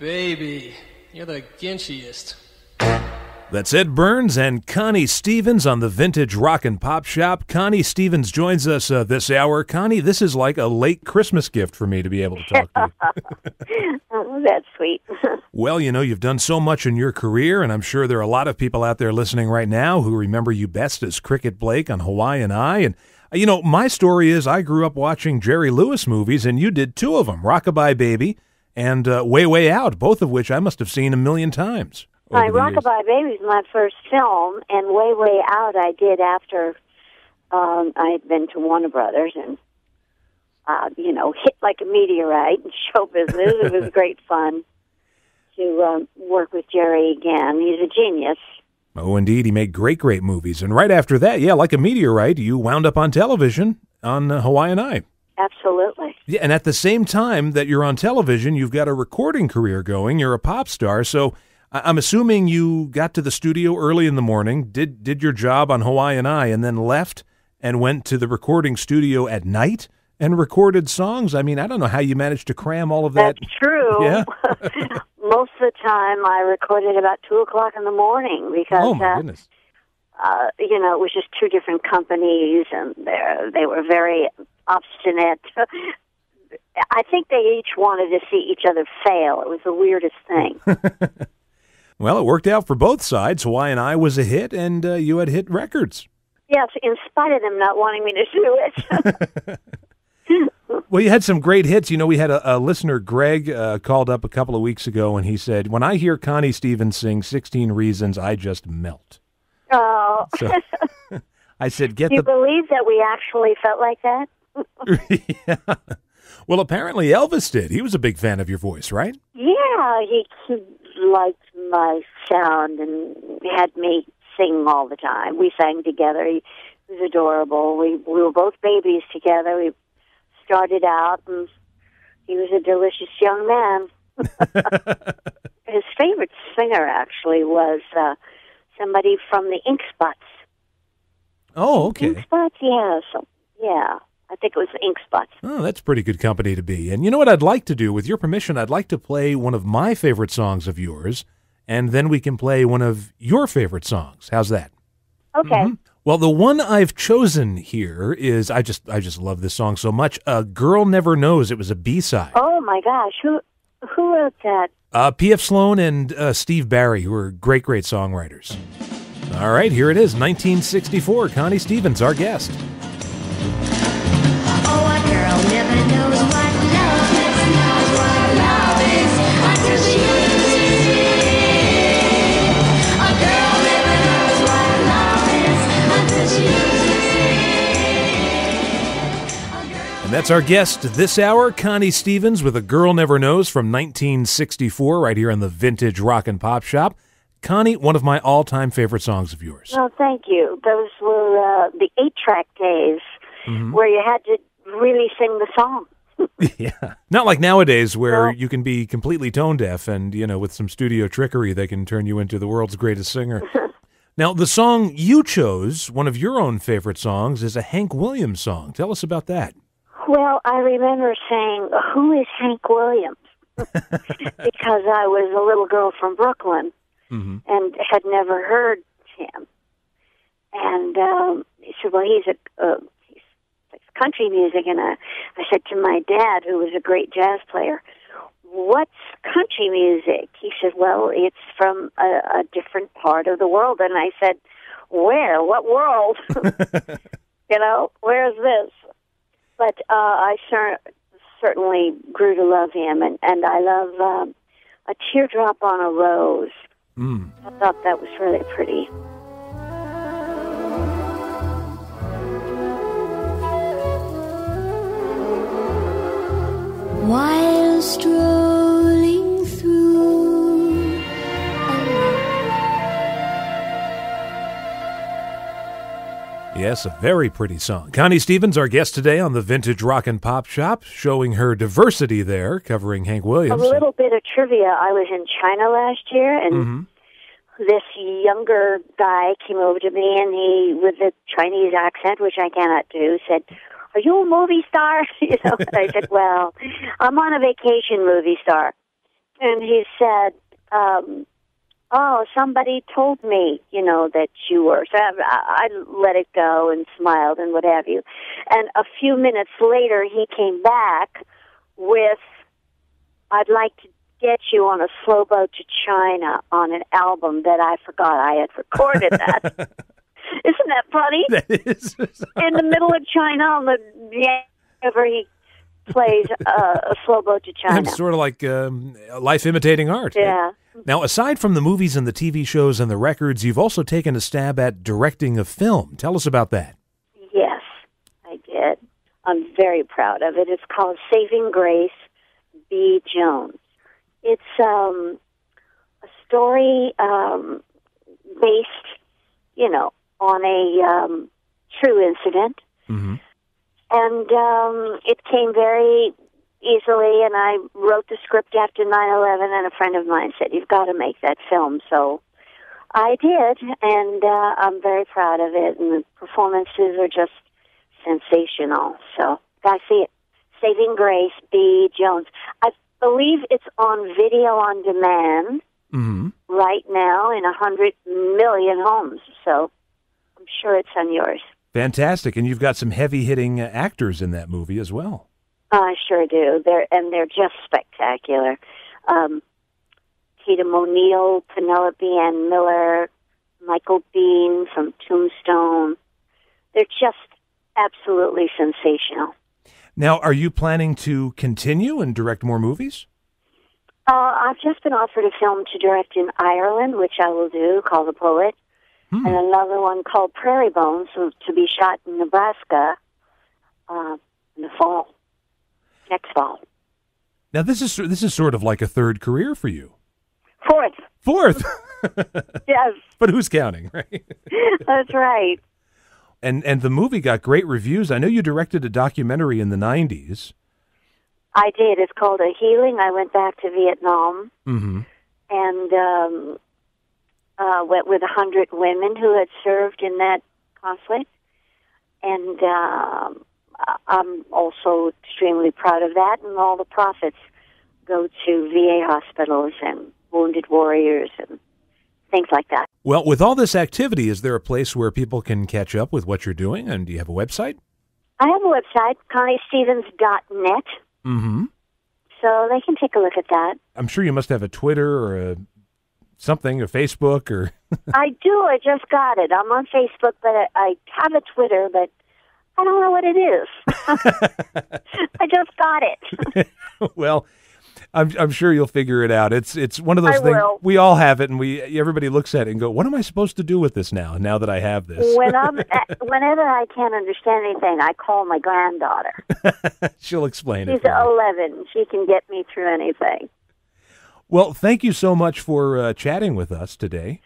Baby, you're the ginchiest. That's Ed Burns and Connie Stevens on the Vintage Rock and Pop Shop. Connie Stevens joins us this hour. Connie, this is like a late Christmas gift for me to be able to talk to you. Oh, that's sweet. Well, you know, you've done so much in your career, and I'm sure there are a lot of people out there listening right now who remember you best as Cricket Blake on Hawaiian Eye. And, you know, my story is I grew up watching Jerry Lewis movies, and you did two of them, Rockabye Baby and Way, Way Out, both of which I must have seen a million times. Rockabye Baby was my first film, and Way, Way Out I did after I had been to Warner Brothers and, hit like a meteorite in show business. It was great fun to work with Jerry again. He's a genius. Oh, indeed. He made great, great movies. And right after that, yeah, like a meteorite, you wound up on television on Hawaiian Eye. Absolutely. Yeah, and at the same time that you're on television, you've got a recording career going. You're a pop star, so I'm assuming you got to the studio early in the morning, did your job on Hawaiian Eye, and then left and went to the recording studio at night and recorded songs. I mean, I don't know how you managed to cram all of that. That's true. Yeah. Most of the time I recorded about 2 o'clock in the morning because, oh, my goodness. It was just two different companies, and they were very obstinate. I think they each wanted to see each other fail. It was the weirdest thing. Well, it worked out for both sides. Hawaiian Eye was a hit, and you had hit records. Yes, in spite of them not wanting me to do it. Well, you had some great hits. You know, we had a listener, Greg, called up a couple of weeks ago, and he said, when I hear Connie Stevens sing 16 Reasons, I just melt. Oh. So, I said, Do you believe that we actually felt like that? Yeah. Well, apparently Elvis did. He was a big fan of your voice, right? Yeah, he liked my sound and had me sing all the time. We sang together. He was adorable. We were both babies together. We started out, and he was a delicious young man. His favorite singer, actually, was somebody from the Ink Spots. Oh, okay. Ink Spots, yeah. I think it was Ink Spots. Oh, that's pretty good company to be. And you know what I'd like to do? With your permission, I'd like to play one of my favorite songs of yours, and then we can play one of your favorite songs. How's that? Okay. Mm-hmm. Well, the one I've chosen here is, I just love this song so much, Girl Never Knows. It was a B-side. Oh, my gosh. Who wrote that? P.F. Sloan and Steve Barry, who are great, great songwriters. All right, here it is, 1964. Connie Stevens, our guest. Oh, a girl never knows what love is, knows what love is until she uses it. A girl never knows what love is until she uses it. And that's our guest this hour, Connie Stevens, with A Girl Never Knows from 1964, right here on the Vintage Rock and Pop Shop. Connie, one of my all-time favorite songs of yours. Oh, thank you. Those were the 8-track days where you had to really sing the song. Yeah. Not like nowadays where you can be completely tone deaf and, with some studio trickery, they can turn you into the world's greatest singer. Now, the song you chose, one of your own favorite songs, is a Hank Williams song. Tell us about that. Well, I remember saying, who is Hank Williams? Because I was a little girl from Brooklyn and had never heard him. And he said, well, he's country music. And I said to my dad, who was a great jazz player, what's country music? He said, well, it's from a different part of the world. And I said, where? What world? Where's this? But I certainly grew to love him, and I love A Teardrop on a Rose. I thought that was really pretty. While strolling through Yes, a very pretty song. Connie Stevens, our guest today on the Vintage Rock and Pop Shop, showing her diversity there, covering Hank Williams. A little bit of trivia. I was in China last year, and this younger guy came over to me, and he, with a Chinese accent, which I cannot do, said, "Are you a movie star?" And I said, "Well, I'm on a vacation movie star." And he said, oh, somebody told me, that you were. So I let it go and smiled and what have you. And a few minutes later, he came back with, I'd like to get you on a slow boat to China on an album that I forgot I had recorded that. Isn't that funny? That is. In the middle of China on the river, he plays a slow boat to China. It's sort of like life imitating art. Yeah. Now, aside from the movies and the TV shows and the records, you've also taken a stab at directing a film. Tell us about that. Yes, I did. I'm very proud of it. It's called Saving Grace, B. Jones. It's a story based, on a true incident. Mm-hmm. And it came very easily, and I wrote the script after 9/11, and a friend of mine said, you've got to make that film. So I did, and I'm very proud of it, and the performances are just sensational. So, gotta see it. Saving Grace, B. Jones. I believe it's on video on demand right now in 100 million homes, so I'm sure it's on yours. Fantastic. And you've got some heavy-hitting actors in that movie as well. I sure do. They're just spectacular. Tatum O'Neal, Penelope Ann Miller, Michael Biehn from Tombstone. They're just absolutely sensational. Now, are you planning to continue and direct more movies? I've just been offered a film to direct in Ireland, which I will do, called The Poet, and another one called Prairie Bones, to be shot in Nebraska in the fall, next fall. Now, this is sort of like a third career for you. Fourth. Yes. But who's counting, right? That's right. And the movie got great reviews. I know you directed a documentary in the 90s. I did. It's called A Healing. I went back to Vietnam and went with 100 women who had served in that conflict. And I'm also extremely proud of that. And all the profits go to VA hospitals and wounded warriors and things like that. Well, with all this activity, is there a place where people can catch up with what you're doing? And do you have a website? I have a website, conniestevens.net. Mm-hmm. So they can take a look at that. I'm sure you must have a Twitter or something, a Facebook or... I do. I just got it. I'm on Facebook, but I have a Twitter, but I don't know what it is. I just got it. Well, I'm sure you'll figure it out. It's one of those things. Will. We all have it, and everybody looks at it and go, "What am I supposed to do with this now that I have this?" Whenever I can't understand anything, I call my granddaughter. She'll explain She's it. She's 11. She can get me through anything. Well, thank you so much for chatting with us today.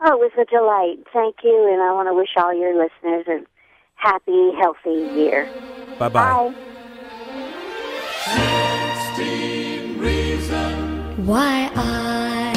Oh, it was a delight. Thank you, and I want to wish all your listeners a happy, healthy year. Bye-bye. Bye. Why I